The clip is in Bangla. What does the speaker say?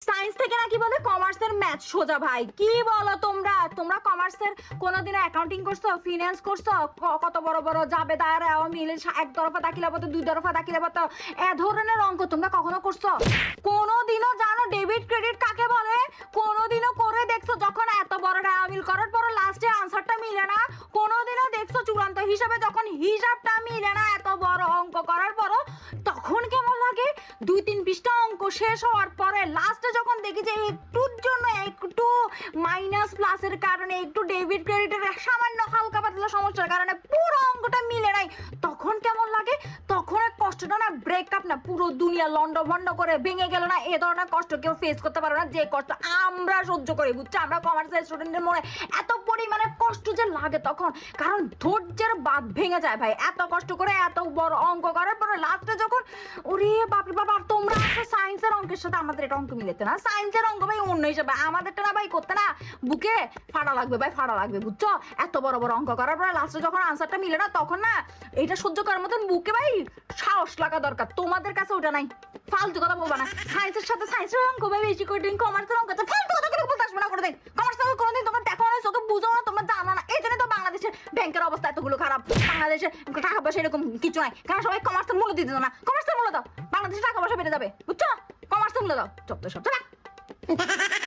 সায়েন্স থেকে নাকি বলে কমার্সের ম্যাথ সোজা ভাই। কি বলো তোমরা? তোমরা কমার্সের কোনোদিনও অ্যাকাউন্টিং করছো, ফিনান্স করছো? কত বড় বড় জাবেদার মিলে এক তরফা দাখিলা পত্র, দুই তরফা দাখিলা পত্র, এ ধরনের অঙ্ক তোমরা কখনো করছো? কোনোদিনও জানো ডেবিট ক্রেডিট কাকে বলে? কোনোদিনও করে দেখছো? যখন এত বড় মিল করার পর লাস্টে আনসারটা মিলে না, কোনোদিনও দেখছো চূড়ান্ত হিসাবে যখন হিসাবটা মিলে না এত বড় অঙ্ক করার পরও তখন কেমন লাগে? 2-3 পৃষ্ঠা অঙ্ক শেষ হওয়ার পরে লাস্টে যখন দেখি যে একটুর জন্য একটু মাইনাস প্লাসের কারণে একটু ডেবিট ক্রেডিটের সামান্য হালকা পাতলা সমস্যার কারণে পুরো অঙ্কটা মিলে নাই, তখন কেমন লাগে? তখন এক কষ্টটা না ব্রেকআপ না পুরো দুনিয়া লন্ডভন্ড করে ভেঙে গেল না। এ ধরনের কষ্ট কেউ ফেস করতে পারো না যে কষ্ট আমরা সহ্য করি, বুঝছো? আমরা কমার্সের স্টুডেন্টের মনে এত পরিমাণে কষ্ট যে লাগে তখন, কারণ ধৈর্যের বাঁধ ভেঙে যায় ভাই। এত কষ্ট করে এত বড় অঙ্ক করার পরে লাস্টে যখন ওরে বাপরে বাবা, তোমরা সায়েন্সের অঙ্কের সাথে আমাদের এটা অঙ্ক মিলেতে না। সায়েন্সের অঙ্ক ভাই অন্য হিসাবে, আমাদেরটা না ভাই করতে না বুকে ফাটা লাগবে ভাই, ফাটা লাগবে, বুঝছো? এত বড় বড় অঙ্ক করার পরে লাস্টে যখন আনসারটা মিলে না তখন না এটা সহ্য করার মতন বুকে ভাই সাহস লাগা দরকার। তোমাদের কাছে ওটা নাই, ফালতু কথা বলবা না। সায়েন্সের সাথে সায়েন্সের অঙ্ক ভাই বেশি কঠিন, কমার্সের অঙ্ক ফালতু কথা করে বলতে আসবে না করে দেয়। কমার্সের অঙ্ক কোনোদিন তোমরা দেখো না, চোখে বুঝো না, তোমরা জানো না। এই জন্য তো বাংলাদেশের ব্যাংকের অবস্থা এতগুলো খারাপ। বাংলাদেশের টাকা পয়সা এরকম কিছু নাই, কারণ সবাই কমার্সের মূল্য দিতে না। কমার্সের মূল্য দাও, বাংলাদেশে টাকা পয়সা বেড়ে যাবে, বুঝছো? কমার্সের মূল্য দাও, যত সব।